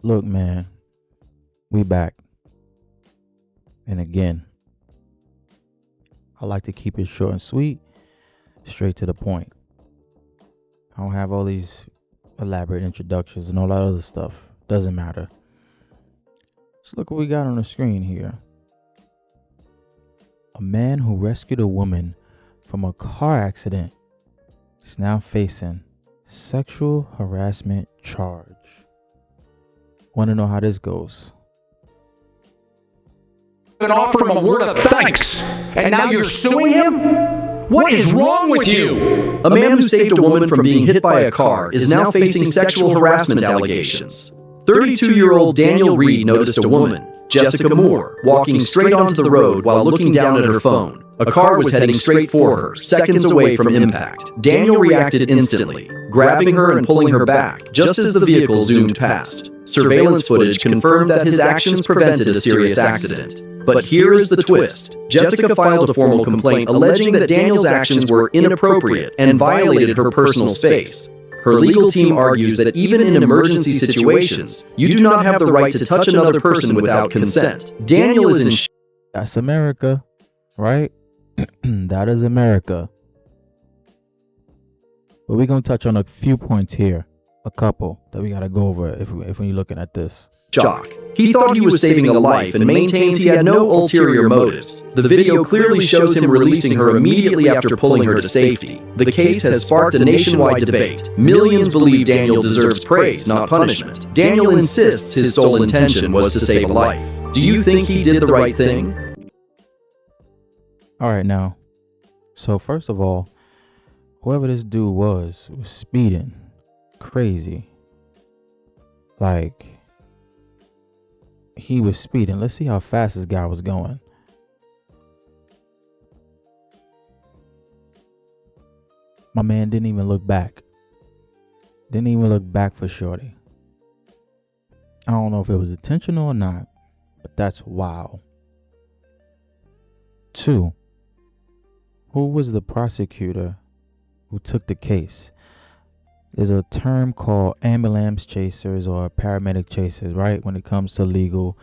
Look, man, we back. And again, I like to keep it short and sweet, straight to the point. I don't have all these elaborate introductions and all that other stuff. Doesn't matter. Just look what we got on the screen here. A man who rescued a woman from a car accident is now facing sexual harassment charge. Want to know how this goes? And offer him a word of thanks, and now you're suing him? What is wrong with you? A man who saved a woman from being hit by a car is now facing sexual harassment allegations. 32-year-old Daniel Reed noticed a woman, Jessica Moore, walking straight onto the road while looking down at her phone. A car was heading straight for her, seconds away from impact. Daniel reacted instantly, grabbing her and pulling her back just as the vehicle zoomed past. Surveillance footage confirmed that his actions prevented a serious accident. But here is the twist. Jessica filed a formal complaint alleging that Daniel's actions were inappropriate and violated her personal space. Her legal team argues that even in emergency situations, you do not have the right to touch another person without consent. Daniel is in That's America, right? That is America. But we're going to touch on a few points here. A couple that we got to go over if we're looking at this. shock. He thought he was saving a life and maintains he had no ulterior motives. The video clearly shows him releasing her immediately after pulling her to safety. The case has sparked a nationwide debate. Millions believe Daniel deserves praise, not punishment. Daniel insists his sole intention was to save a life. Do you think he did the right thing? All right, now. So first of all, whoever this dude was speeding crazy. Like, he was speeding. Let's see how fast this guy was going. My man didn't even look back. Didn't even look back for shorty. I don't know if it was intentional or not, but that's wow. 2. Who was the prosecutor who took the case? There's a term called ambulance chasers or paramedic chasers, right? When it comes to legal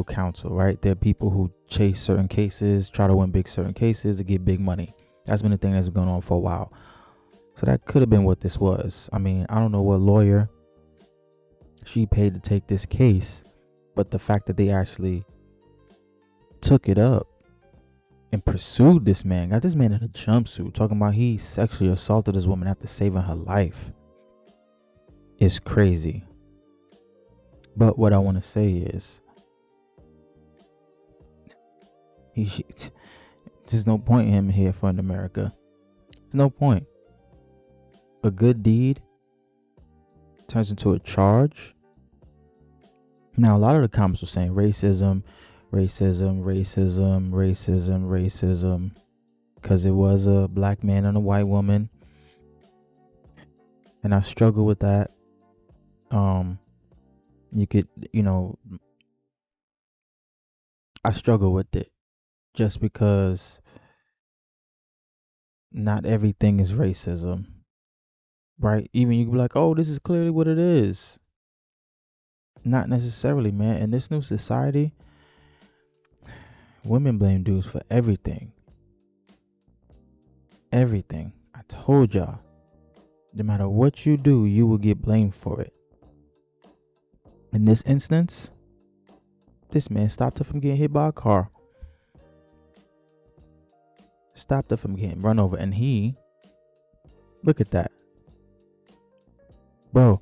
counsel, right? There are people who chase certain cases, try to win certain cases to get big money. That's been the thing that's been going on for a while. So that could have been what this was. I mean, I don't know what lawyer she paid to take this case, but the fact that they actually took it up and pursued this man, got this man in a jumpsuit, talking about he sexually assaulted this woman after saving her life, is crazy. But what I want to say is, there's no point in him here for America. There's no point. A good deed turns into a charge. Now, a lot of the comments were saying racism, because it was a black man and a white woman, and I struggle with that. I struggle with it just because not everything is racism, right? Even you can be like, oh, this is clearly what it is. Not necessarily, man. In this new society, women blame dudes for everything. Everything. I told y'all. No matter what you do, you will get blamed for it. In this instance, this man stopped her from getting hit by a car. Stopped her from getting run over. And look at that. Bro,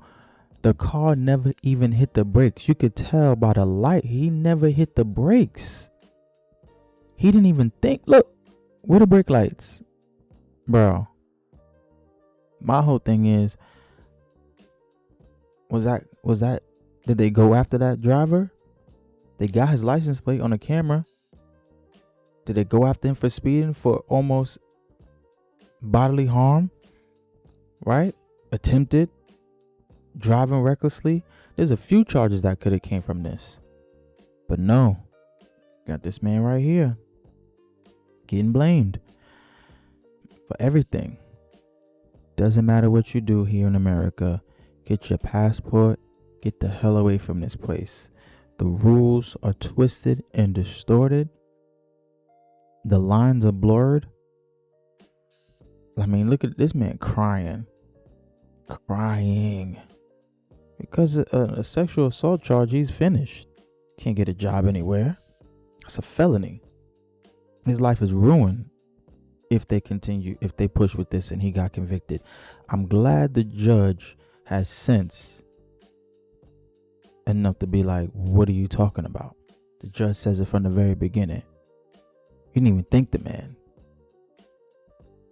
the car never even hit the brakes. You could tell by the light. He never hit the brakes. He didn't even think. Look, where the brake lights? Bro, my whole thing is, did they go after that driver? They got his license plate on the camera. Did they go after him for speeding, for almost bodily harm? Right? Attempted driving recklessly. There's a few charges that could have came from this. But no. Got this man right here getting blamed for everything. Doesn't matter what you do here in America. Get your passport. Get the hell away from this place. The rules are twisted and distorted. The lines are blurred. I mean, look at this man crying. Because a sexual assault charge, he's finished. Can't get a job anywhere. It's a felony. His life is ruined if they push with this and he got convicted. I'm glad the judge has sense enough to be like, what are you talking about? The judge says it from the very beginning. You didn't even thank the man.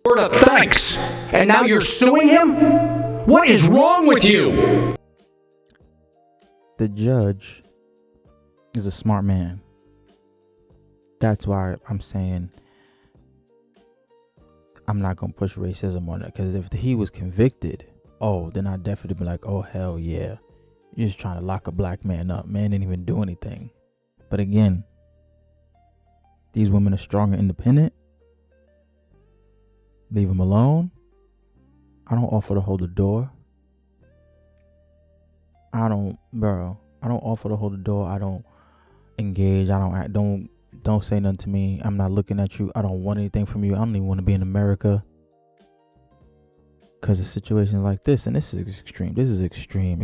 Word of thanks. And now you're suing him? What is wrong with you? The judge is a smart man. That's why I'm saying I'm not going to push racism on it. Because if he was convicted, then I'd definitely be like, oh, hell yeah. You're just trying to lock a black man up. Man didn't even do anything. But again, these women are strong and independent. Leave them alone. I don't offer to hold the door. I don't offer to hold the door. I don't engage. I don't act. Don't say nothing to me. I'm not looking at you. I don't want anything from you. I don't even want to be in America. Because of situations like this. And this is extreme. This is extreme.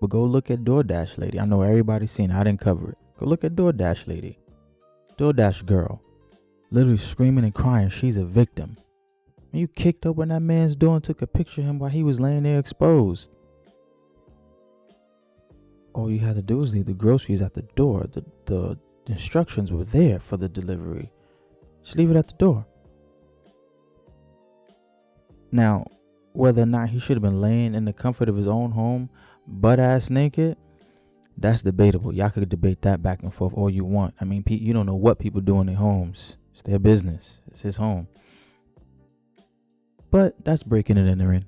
But go look at DoorDash lady. I know everybody's seen it. I didn't cover it. Go look at DoorDash lady. DoorDash girl. Literally screaming and crying. She's a victim. You kicked open that man's door and took a picture of him while he was laying there exposed. All you had to do was leave the groceries at the door. The instructions were there for the delivery. Just leave it at the door. Now, whether or not he should have been laying in the comfort of his own home, butt-ass naked, that's debatable. Y'all could debate that back and forth all you want. I mean, you don't know what people do in their homes. It's their business. It's his home. But that's breaking and entering.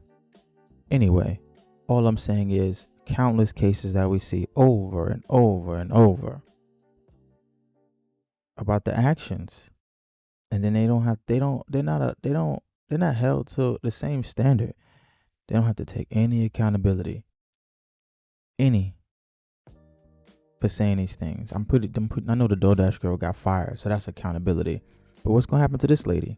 Anyway, all I'm saying is countless cases that we see over and over and over about the actions. And then they're not held to the same standard. They don't have to take any accountability. For saying these things. I know the DoorDash girl got fired, so that's accountability. But what's gonna happen to this lady?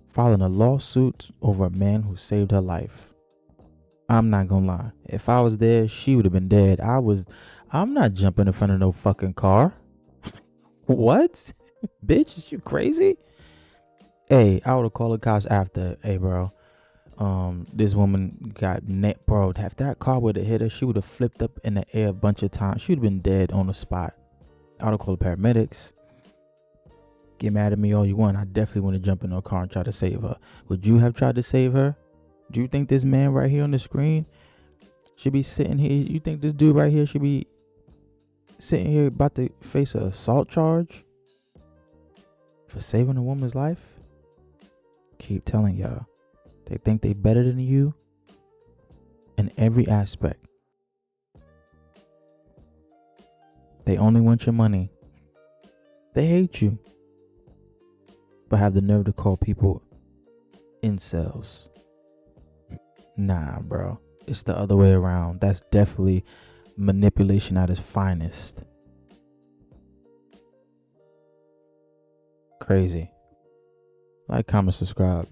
Filing a lawsuit over a man who saved her life. I'm not gonna lie. If I was there, she would have been dead. I'm not jumping in front of no fucking car. What? Bitch, is you crazy? Hey, I would have called the cops after. Hey, bro. This woman got bro. If that car would have hit her, she would have flipped up in the air a bunch of times. She would have been dead on the spot. I would have called the paramedics. Get mad at me all you want. I definitely want to jump in her car and try to save her. Would you have tried to save her? Do you think this man right here on the screen should be sitting here? You think this dude right here should be sitting here about to face an assault charge for saving a woman's life? Keep telling y'all. They think they better than you in every aspect. They only want your money. They hate you. But have the nerve to call people incels. Nah, bro. It's the other way around. That's definitely manipulation at its finest. Crazy. Like, comment, subscribe.